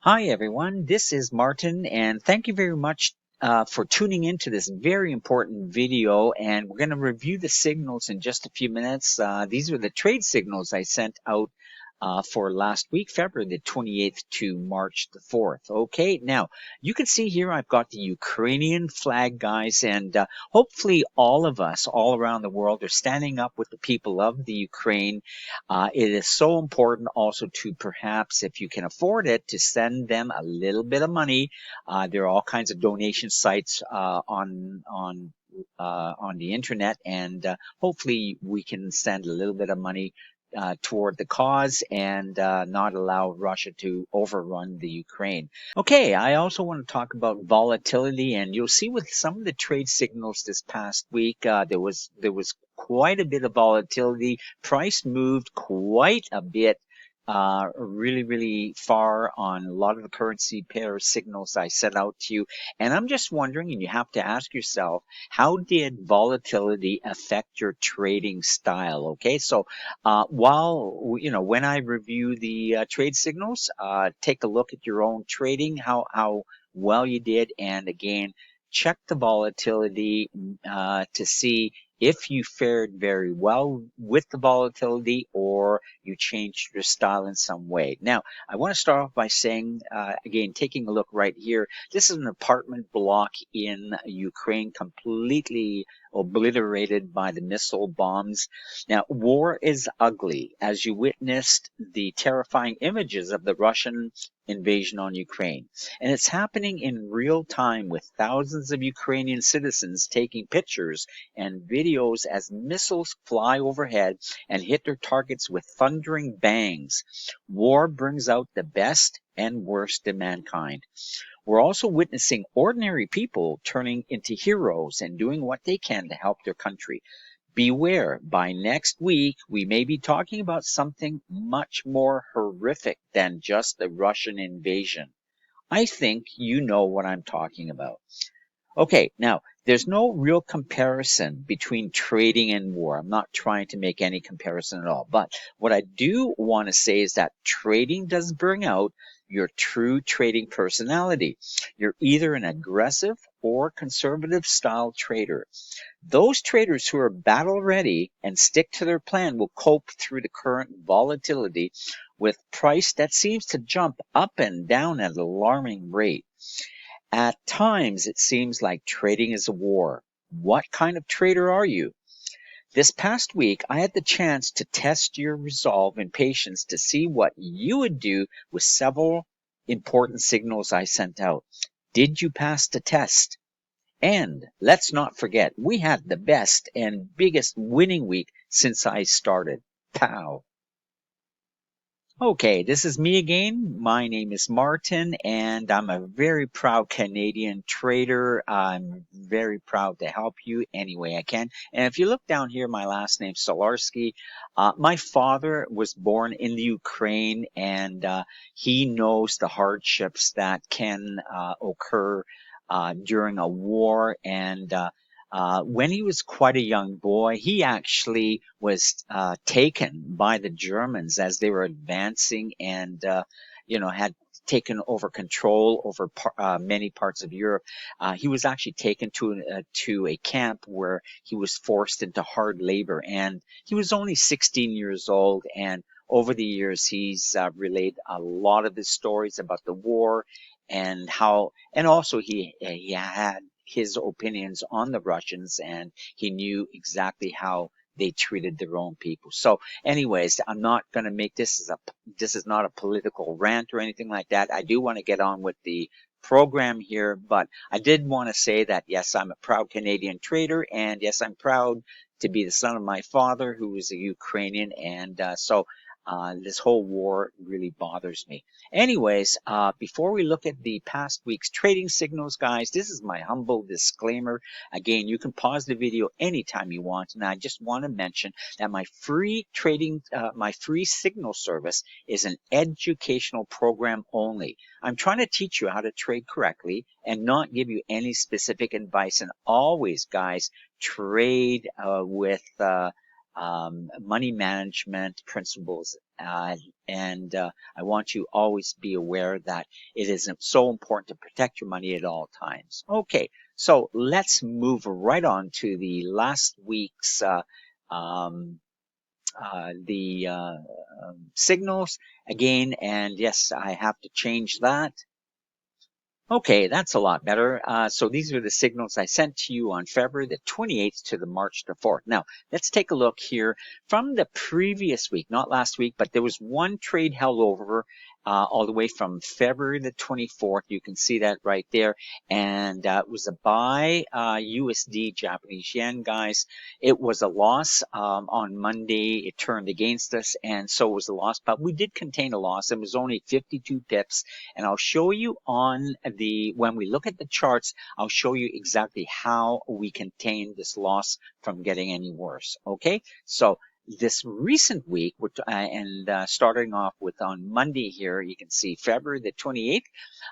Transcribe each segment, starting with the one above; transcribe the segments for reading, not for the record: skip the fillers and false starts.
Hi, everyone. This is Martin, and thank you very much for tuning in to this very important video. And we're going to review the signals in just a few minutes. These are the trade signals I sent out for last week, February the 28th to March the 4th. Okay, now you can see here I've got the Ukrainian flag, guys, and hopefully all of us all around the world are standing up with the people of the Ukraine. It is so important also to perhaps, if you can afford it, to send them a little bit of money. There are all kinds of donation sites on the internet, and hopefully we can send a little bit of money toward the cause and not allow Russia to overrun the Ukraine. Okay, I also want to talk about volatility, and you'll see with some of the trade signals this past week, there was quite a bit of volatility. Price moved quite a bit. Really far on a lot of the currency pair signals I set out to you. And I'm just wondering, and you have to ask yourself, how did volatility affect your trading style? Okay, so when I review the trade signals, take a look at your own trading, how well you did, and again, check the volatility to see if you fared very well with the volatility or you changed your style in some way. Now, I want to start off by saying, again, taking a look right here, this is an apartment block in Ukraine, completely obliterated by the missile bombs. Now, war is ugly, as you witnessed the terrifying images of the Russian invasion on Ukraine. And it's happening in real time with thousands of Ukrainian citizens taking pictures and videos as missiles fly overhead and hit their targets with thundering bangs. War brings out the best and worst in mankind. We're also witnessing ordinary people turning into heroes and doing what they can to help their country. Beware, by next week, we may be talking about something much more horrific than just the Russian invasion. I think you know what I'm talking about. Okay, now, there's no real comparison between trading and war. I'm not trying to make any comparison at all. But what I do want to say is that trading does bring out your true trading personality. You're either an aggressive or conservative style trader. Those traders who are battle ready and stick to their plan will cope through the current volatility with price that seems to jump up and down at an alarming rate. At times, it seems like trading is a war. What kind of trader are you? This past week, I had the chance to test your resolve and patience to see what you would do with several important signals I sent out. Did you pass the test? And let's not forget, we had the best and biggest winning week since I started. Pow! Okay, this is me again. My name is Martin, and I'm a very proud Canadian trader. I'm very proud to help you any way I can. And if you look down here, my last name Solarski. My father was born in the Ukraine, and he knows the hardships that can occur during a war. And when he was quite a young boy, he actually was taken by the Germans as they were advancing and, had taken over control over many parts of Europe. He was actually taken to a camp where he was forced into hard labor, and he was only 16 years old. And over the years, he's relayed a lot of his stories about the war and and also he had his opinions on the Russians, and he knew exactly how they treated their own people. So anyways, I'm not going to make this is not a political rant or anything like that. I do want to get on with the program here, but I did want to say that yes, I'm a proud Canadian trader, and yes, I'm proud to be the son of my father, who is a Ukrainian, and this whole war really bothers me. Anyways, before we look at the past week's trading signals, guys, this is my humble disclaimer. Again, you can pause the video anytime you want, and I just want to mention that my free signal service is an educational program only. I'm trying to teach you how to trade correctly and not give you any specific advice. And always, guys, trade with money management principles. And I want you always be aware that it is so important to protect your money at all times. Okay, so let's move right on to the last week's signals again. And yes, I have to change that. Okay, that's a lot better. So these are the signals I sent to you on February the 28th to the March the 4th. Now, let's take a look here from the previous week, not last week, but there was one trade held over all the way from February the 24th. You can see that right there. And it was a buy USD Japanese yen, guys. It was a loss on Monday. It turned against us, and so was the loss. But we did contain a loss. It was only 52 pips. And I'll show you on when we look at the charts, I'll show you exactly how we contain this loss from getting any worse. Okay, so this recent week, starting off with on Monday here, you can see February the 28th,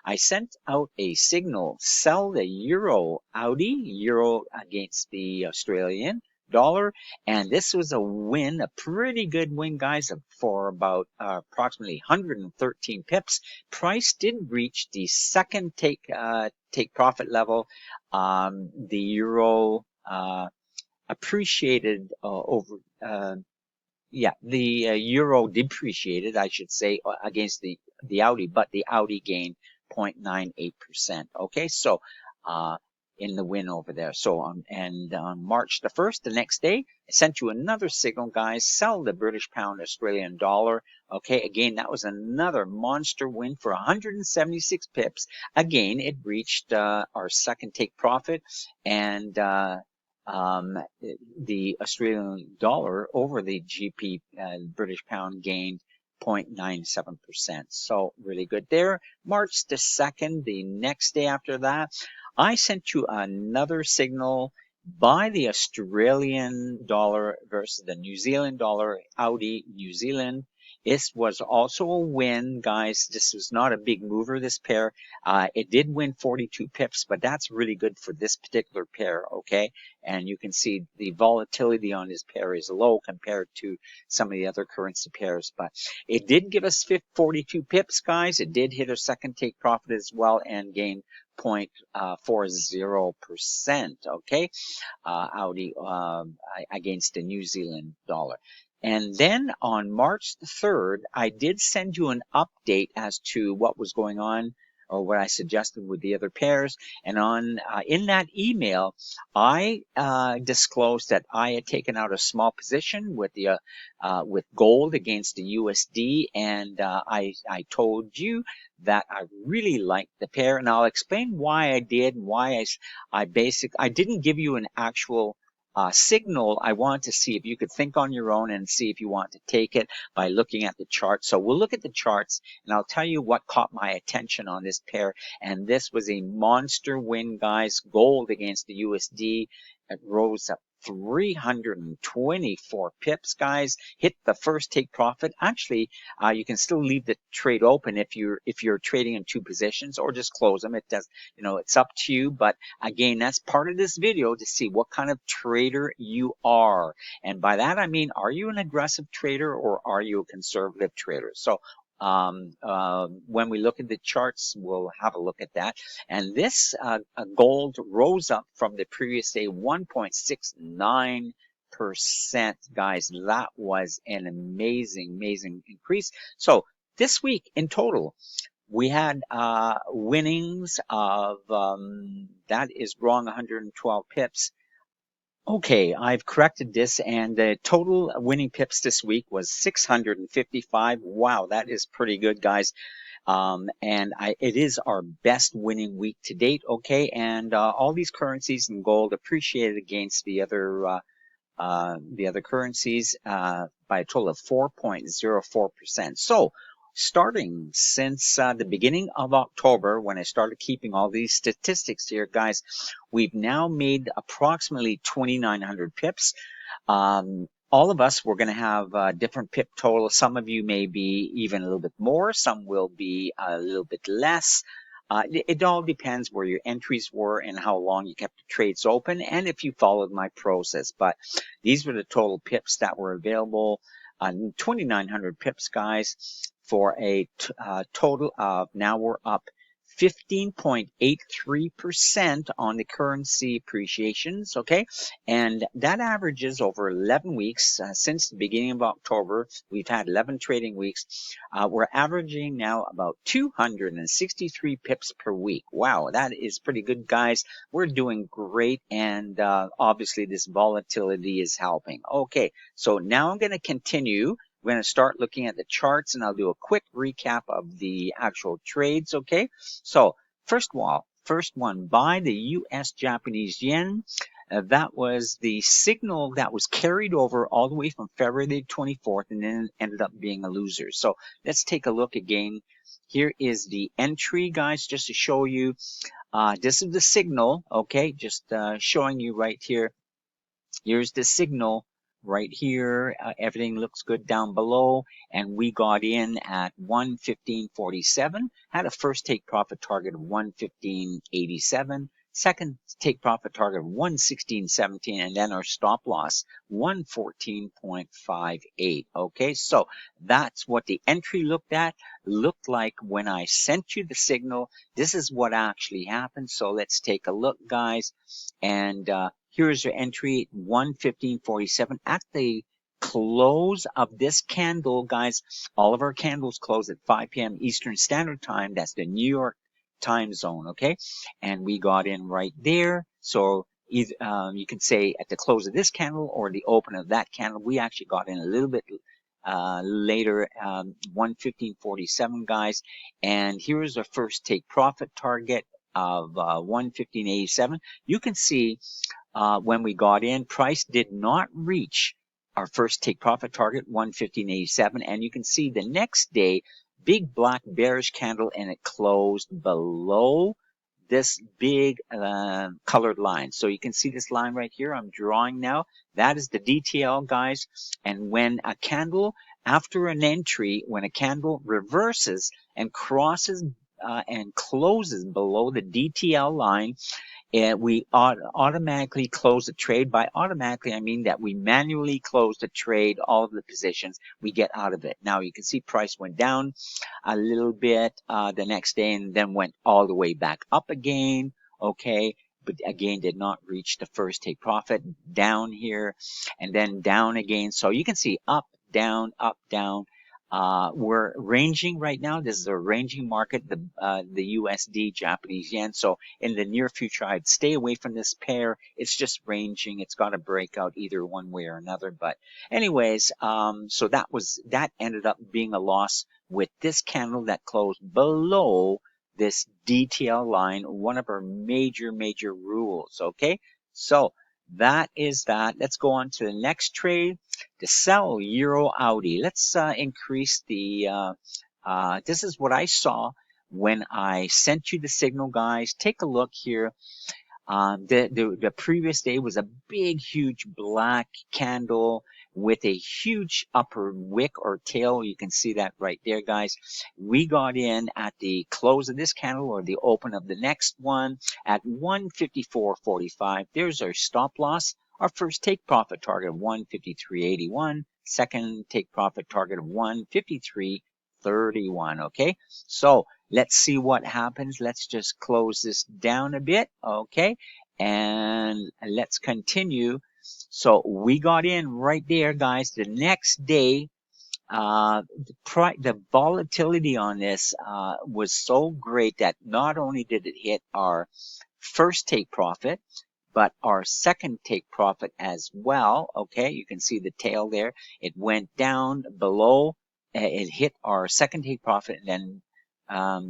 I sent out a signal, sell the euro against the Australian dollar, and this was a win, a pretty good win, guys, for about approximately 113 pips. Price did reach the second take profit level. The euro appreciated the euro depreciated, I should say, against the Audi, but the Audi gained 0.98%. Okay, so in the win over there. So on March the 1st, the next day, I sent you another signal, guys. Sell the British pound Australian dollar. Okay, again, that was another monster win for 176 pips. Again, it reached our second take profit, and the Australian dollar over the GP British pound gained 0.97%. So really good there. March the 2nd, the next day after that, I sent you another signal. Buy the Australian dollar versus the New Zealand dollar, Audi New Zealand. This was also a win, guys. This was not a big mover, this pair. It did win 42 pips, but that's really good for this particular pair, okay? And you can see the volatility on this pair is low compared to some of the other currency pairs. But it did give us 42 pips, guys. It did hit a second take profit as well and gain 0.40%, okay? Audi against the New Zealand dollar. And then on March the 3rd, I did send you an update as to what was going on, or what I suggested with the other pairs. And in that email, I disclosed that I had taken out a small position with gold against the USD, and I told you that I really liked the pair, and I'll explain why I did, and why I didn't give you an actual signal. I want to see if you could think on your own and see if you want to take it by looking at the chart. So we'll look at the charts, and I'll tell you what caught my attention on this pair. And this was a monster win, guys. Gold against the USD. It rose up 324 pips, guys. Hit the first take profit. Actually, you can still leave the trade open if you're trading in two positions, or just close them. It does, it's up to you. But again, that's part of this video, to see what kind of trader you are. And by that I mean, are you an aggressive trader or are you a conservative trader? So when we look at the charts, we'll have a look at that. And this gold rose up from the previous day 1.69%, guys. That was an amazing increase. So this week in total, we had winnings of that is wrong, 112 pips. Okay, I've corrected this, and the total winning pips this week was 655. Wow, that is pretty good, guys. It is our best winning week to date. Okay, and all these currencies and gold appreciated against the other currencies by a total of 4.04%. So, starting since the beginning of October, when I started keeping all these statistics here, guys, we've now made approximately 2,900 pips. All of us, we're going to have different pip totals. Some of you may be even a little bit more. Some will be a little bit less. It all depends where your entries were and how long you kept the trades open and if you followed my process. But these were the total pips that were available. 2,900 pips, guys, for a total of, now we're up 15.83% on the currency appreciations, okay? And that averages over 11 weeks. Since the beginning of October, we've had 11 trading weeks. We're averaging now about 263 pips per week. Wow, that is pretty good, guys. We're doing great, and obviously this volatility is helping. Okay, so now I'm going to continue. We're going to start looking at the charts, and I'll do a quick recap of the actual trades, okay? So, first one, buy the US Japanese yen. That was the signal that was carried over all the way from February the 24th and then ended up being a loser. So, let's take a look again. Here is the entry, guys, just to show you. This is the signal, okay? Just showing you right here. Here's the signal right here. Everything looks good down below, and we got in at 115.47. Had a first take profit target of 115.87. Second take profit target of 116.17, and then our stop loss 114.58. Okay, so that's what the entry looked like when I sent you the signal. This is what actually happened. So let's take a look, guys, and here's your entry, 115.47. At the close of this candle, guys, all of our candles close at 5 p.m. Eastern Standard Time. That's the New York time zone, okay? And we got in right there. So either, you can say at the close of this candle or the open of that candle. We actually got in a little bit later, 115.47, guys. And here's our first take profit target of 115.87. You can see when we got in, price did not reach our first take profit target, 115.87. And you can see the next day, big black bearish candle, and it closed below this big colored line. So you can see this line right here I'm drawing now. That is the DTL, guys. And when a candle, after an entry, when a candle reverses and crosses and closes below the DTL line, and we automatically close the trade. By automatically, I mean that we manually close the trade, all of the positions, we get out of it. Now you can see price went down a little bit the next day and then went all the way back up again, okay? But again, did not reach the first take profit, down here, and then down again. So you can see up, down, up, down. We're ranging right now. This is a ranging market, the USD Japanese yen. So in the near future, I'd stay away from this pair. It's just ranging. It's got to break out either one way or another. But anyways, so that ended up being a loss with this candle that closed below this DTL line, one of our major rules. Okay, so that is that. Let's go on to the next trade. To sell Euro Audi. Let's increase the, this is what I saw when I sent you the signal, guys. Take a look here. The previous day was a big, huge black candle with a huge upper wick or tail. You can see that right there, guys. We got in at the close of this candle or the open of the next one at 154.45. There's our stop loss. Our first take profit target of 153.81. Second take profit target of 153.31. Okay, so let's see what happens. Let's just close this down a bit, okay? And let's continue. So we got in right there, guys. The next day, the volatility on this was so great that not only did it hit our first take profit, but our second take profit as well, okay? You can see the tail there. It went down below. It hit our second take profit and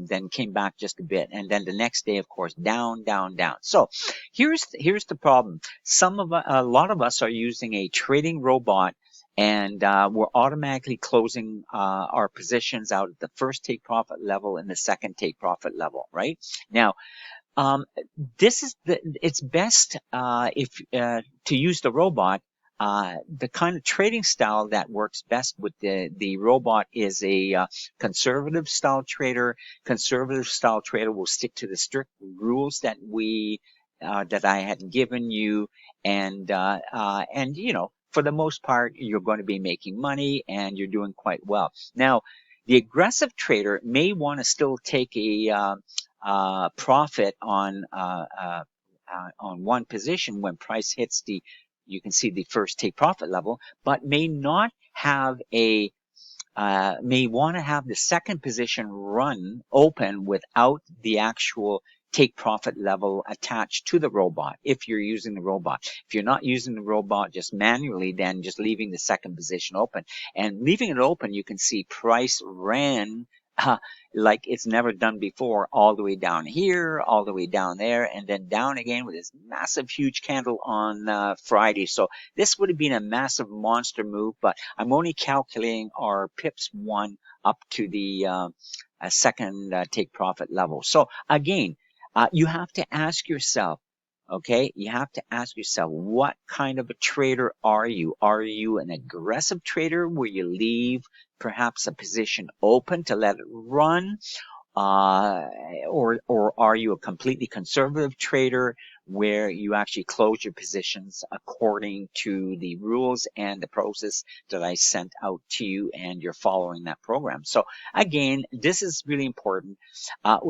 then came back just a bit. And then the next day, of course, down, down, down. So here's the problem. A lot of us are using a trading robot, and we're automatically closing our positions out at the first take profit level and the second take profit level, right? Now, it's best if to use the robot the kind of trading style that works best with the robot is a conservative style trader. Conservative style trader will stick to the strict rules that that I had given you, and you know, for the most part, you're going to be making money and you're doing quite well. Now, the aggressive trader may want to still take a profit on one position when price hits you can see the first take profit level, but may not have may want to have the second position run open without the actual take profit level attached to the robot if you're using the robot. If you're not using the robot just manually, then just leaving the second position open. And leaving it open, you can see price ran like it's never done before, all the way down here, all the way down there, and then down again with this massive, huge candle on Friday. So this would have been a massive monster move, but I'm only calculating our pips one up to the second take profit level. So again, you have to ask yourself, okay, you have to ask yourself, what kind of a trader are you? Are you an aggressive trader where you leave perhaps a position open to let it run? Or are you a completely conservative trader where you actually close your positions according to the rules and the process that I sent out to you, and you're following that program? So again, this is really important.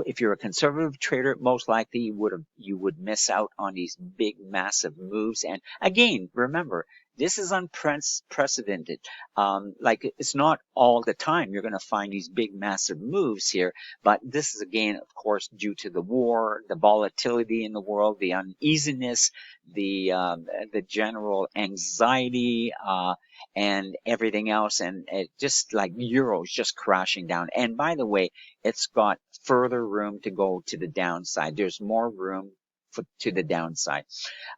If you're a conservative trader, most likely you would miss out on these big, massive moves. And again, remember, this is unprecedented. Like, it's not all the time you're going to find these big, massive moves here. But this is, again, of course, due to the war, the volatility in the world, the uneasiness, the general anxiety, and everything else. And it just like euros just crashing down. And by the way, it's got further room to go to the downside. There's more room to the downside.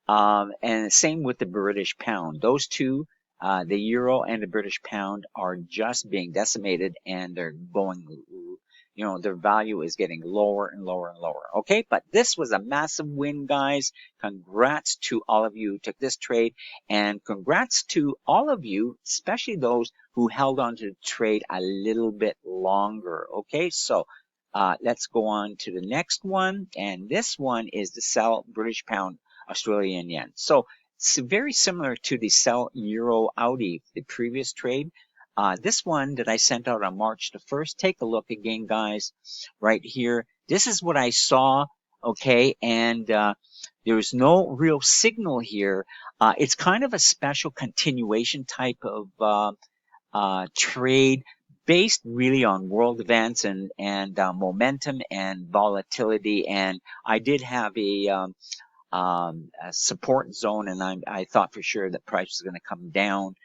And same with the British pound. Those two, the euro and the British pound, are just being decimated, and they're going, you know, their value is getting lower and lower and lower. Okay, but this was a massive win, guys. Congrats to all of you who took this trade, and congrats to all of you, especially those who held on to the trade a little bit longer. Okay, so let's go on to the next one, and this one is the sell British pound Australian yen. So it's very similar to the sell euro Audi, the previous trade. This one that I sent out on March the 1st, take a look again, guys, right here. This is what I saw, okay, and there's no real signal here. It's kind of a special continuation type of trade based really on world events and momentum and volatility. And I did have a support zone, and I thought for sure that price was going to come down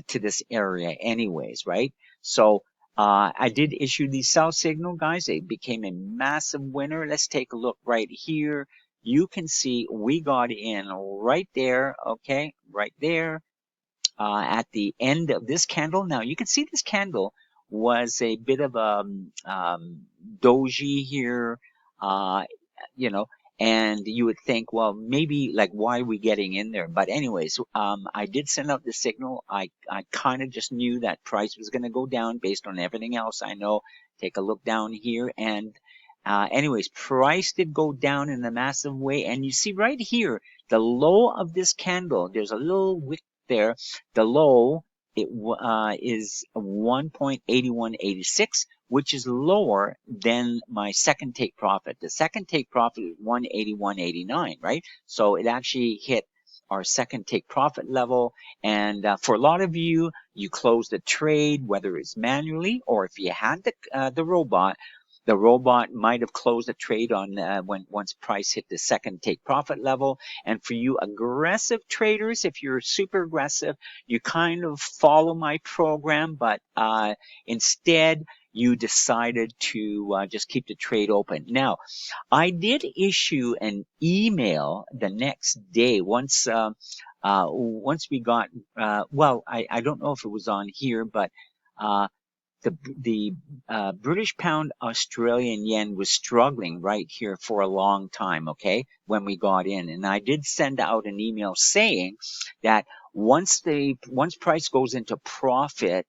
to this area anyways, right? So I did issue the sell signal, guys. It became a massive winner. Let's take a look right here. You can see we got in right there, okay, right there at the end of this candle. Now you can see this candle was a bit of a doji here, you know, and you would think, well, maybe like, why are we getting in there? But anyways, I did send out the signal. I kind of just knew that price was going to go down based on everything else I know. Take a look down here, and anyways, price did go down in a massive way. And you see right here, the low of this candle, there's a little wick there. The low is 1.8186, which is lower than my second take profit. The second take profit is 181.89, right? So it actually hit our second take profit level. And for a lot of you, you close the trade, whether it's manually or if you had the robot. The robot might have closed the trade on once price hit the second take profit level. And for you aggressive traders, if you're super aggressive, you kind of follow my program, but instead you decided to just keep the trade open. Now, I did issue an email the next day once we got, well, I don't know if it was on here, but the British pound Australian yen was struggling right here for a long time, okay, when we got in. And I did send out an email saying that once price goes into profit,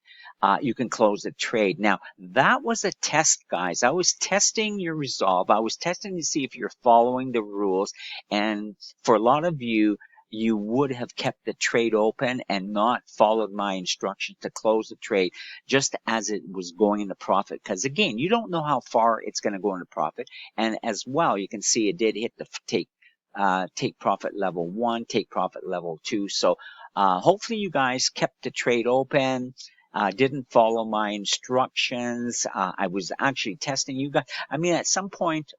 you can close the trade. Now, that was a test, guys. I was testing your resolve. I was testing to see if you're following the rules. And for a lot of you, you would have kept the trade open and not followed my instructions to close the trade just as it was going into profit. Because again, you don't know how far it's going to go into profit. And as well, you can see it did hit the take profit level 1, take profit level 2. So hopefully you guys kept the trade open. Didn't follow my instructions. I was actually testing you guys. I mean, at some point,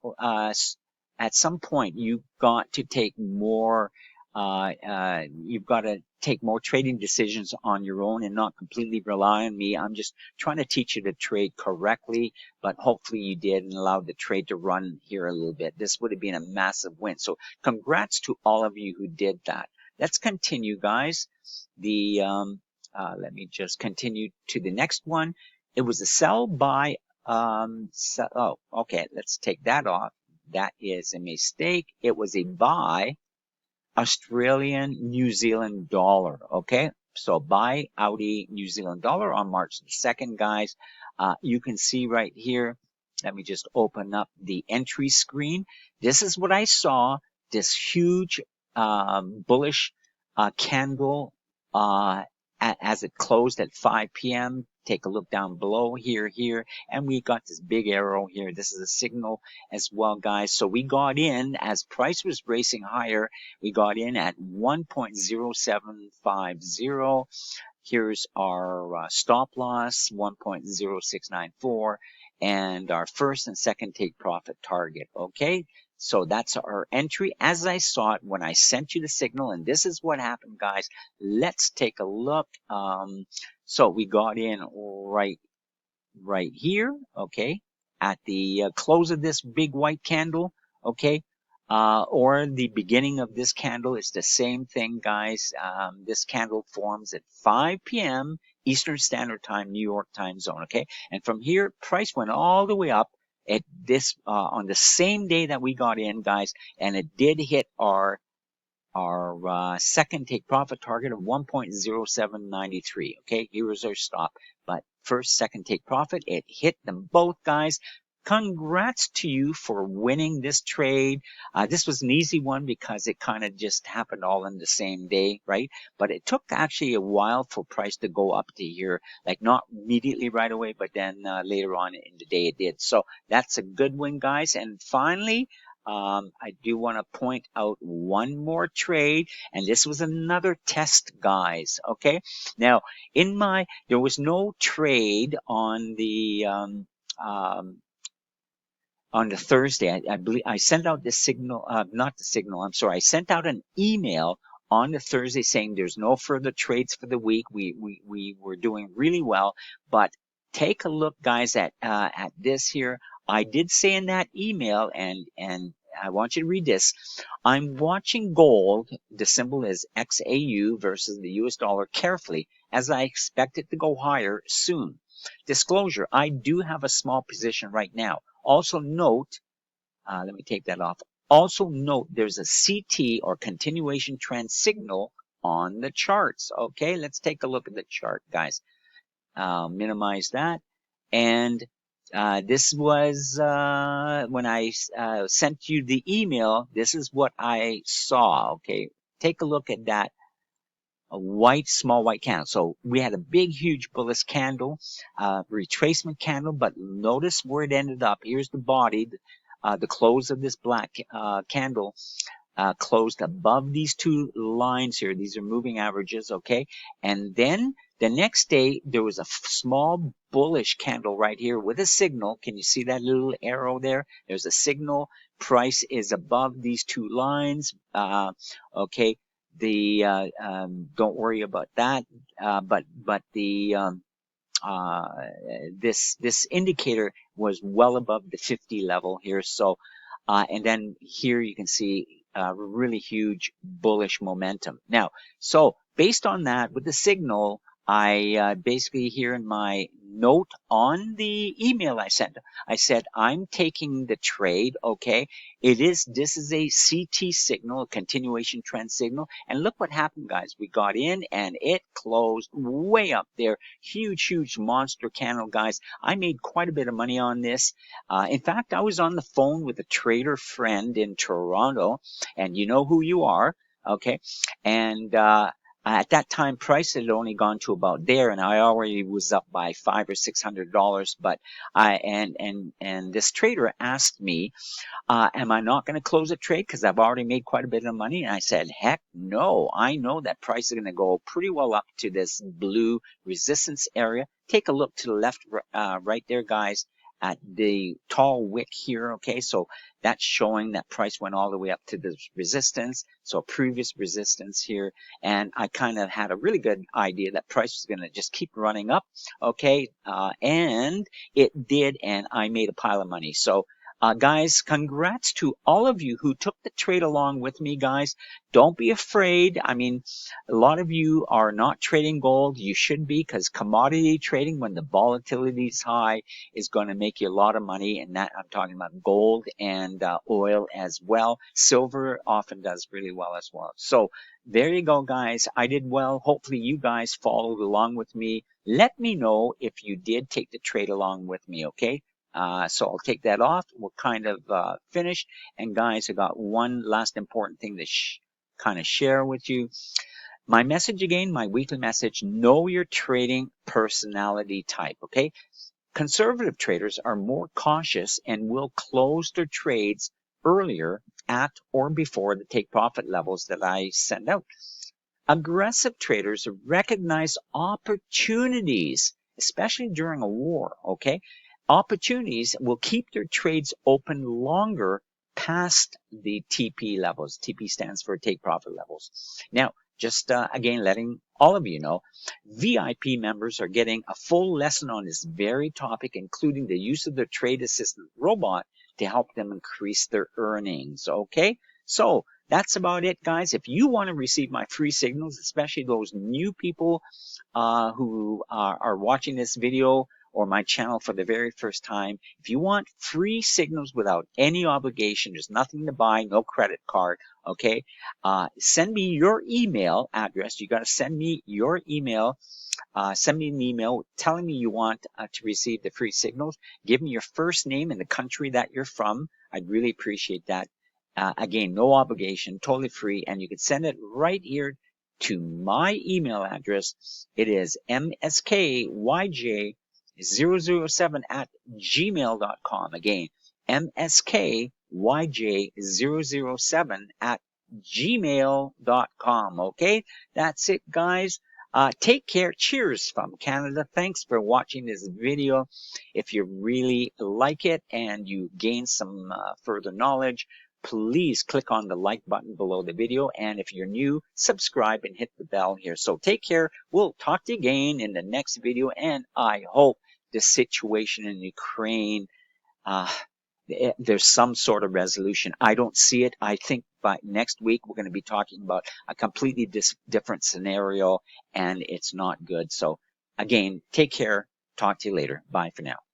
you got to take more. You've got to take more trading decisions on your own and not completely rely on me. I'm just trying to teach you to trade correctly, but hopefully you did and allowed the trade to run here a little bit. This would have been a massive win. So congrats to all of you who did that. Let's continue, guys. Let me just continue to the next one. It was a sell by, okay, let's take that off. That is a mistake. It was a buy Australian New Zealand dollar. Okay, so buy Audi New Zealand dollar on March the 2nd, guys. You can see right here. Let me just open up the entry screen. This is what I saw. This huge bullish candle as it closed at 5 p.m. Take a look down below here, and we got this big arrow here. This is a signal as well, guys. So we got in as price was racing higher. We got in at 1.0750. Here's our stop loss, 1.0694, and our first and second take profit target. Okay, so that's our entry as I saw it when I sent you the signal, and this is what happened, guys. Let's take a look. So we got in right here, okay, at the close of this big white candle, okay, or the beginning of this candle. It's the same thing, guys. This candle forms at 5 p.m. Eastern Standard Time, New York time zone, okay, and from here, price went all the way up at this on the same day that we got in, guys, and it did hit our second take profit target of 1.0793. Okay, here was our stop. But first, second take profit, it hit them both, guys. Congrats to you for winning this trade. This was an easy one because it kind of just happened all in the same day, right? But it took actually a while for price to go up to here, like not immediately right away, but then later on in the day it did. So that's a good win, guys. And finally, I do want to point out one more trade, and this was another test, guys. Okay, now there was no trade on the Thursday. I believe I sent out this signal, not the signal. I'm sorry. I sent out an email on the Thursday saying there's no further trades for the week. We were doing really well, but take a look, guys, at this here. I did say in that email, and I want you to read this. I'm watching gold, the symbol is XAU versus the US dollar carefully as I expect it to go higher soon. Disclosure, I do have a small position right now. Also note, let me take that off. Also note there's a CT or continuation trend signal on the charts. Okay, let's take a look at the chart, guys. Minimize that. And this was when I sent you the email. This is what I saw. Okay, take a look at that. A small white candle. So we had a big, huge bullish candle, retracement candle, but notice where it ended up. Here's the body, the close of this black candle. Closed above these two lines here. These are moving averages, okay? And then the next day, there was a small bullish candle right here with a signal. Can you see that little arrow there? There's a signal. Price is above these two lines, okay? Don't worry about that, but this indicator was well above the 50 level here. So, and then here you can see really huge bullish momentum. Now, so based on that, with the signal, I basically here in my note on the email I sent, I said, I'm taking the trade, okay? This is a CT signal, a continuation trend signal. And look what happened, guys. We got in and it closed way up there. Huge monster candle, guys. I made quite a bit of money on this. In fact, I was on the phone with a trader friend in Toronto, and you know who you are, okay? And, at that time, price had only gone to about there, and I already was up by $500 or $600. But and this trader asked me, am I not going to close a trade because I've already made quite a bit of money? And I said, heck no. I know that price is going to go pretty well up to this blue resistance area. Take a look to the left, right there, guys, at the tall wick here. Okay, so that's showing that price went all the way up to this resistance, so previous resistance here. And I kind of had a really good idea that price was going to just keep running up. Okay, and it did, and I made a pile of money. So guys, congrats to all of you who took the trade along with me, guys. Don't be afraid. I mean, a lot of you are not trading gold. You should be, because commodity trading, when the volatility is high, is going to make you a lot of money. And that I'm talking about gold and oil as well. Silver often does really well as well. So there you go, guys. I did well. Hopefully you guys followed along with me. Let me know if you did take the trade along with me, okay? So I'll take that off. We're kind of finished. And guys, I got one last important thing to kind of share with you. My message again, my weekly message, know your trading personality type, okay? Conservative traders are more cautious and will close their trades earlier at or before the take profit levels that I send out. Aggressive traders recognize opportunities, especially during a war, okay? Opportunities will keep their trades open longer past the TP levels. TP stands for take profit levels. Now, just again, letting all of you know, VIP members are getting a full lesson on this very topic, including the use of the trade assistant robot to help them increase their earnings, okay? So that's about it, guys. If you want to receive my free signals, especially those new people who are watching this video or my channel for the very first time, if you want free signals without any obligation, there's nothing to buy, no credit card, okay? Send me your email address. You got to send me your email. Send me an email telling me you want to receive the free signals. Give me your first name and the country that you're from. I'd really appreciate that. Again, no obligation, totally free, and you can send it right here to my email address. It is mskyj007@gmail.com. Again, mskyj007@gmail.com. Okay, that's it, guys. Take care. Cheers from Canada. Thanks for watching this video. If you really like it and you gain some further knowledge, please click on the like button below the video. And if you're new, subscribe and hit the bell here. So take care. We'll talk to you again in the next video. And I hope the situation in Ukraine, there's some sort of resolution. I don't see it. I think by next week, we're going to be talking about a completely different scenario, and it's not good. So again, take care. Talk to you later. Bye for now.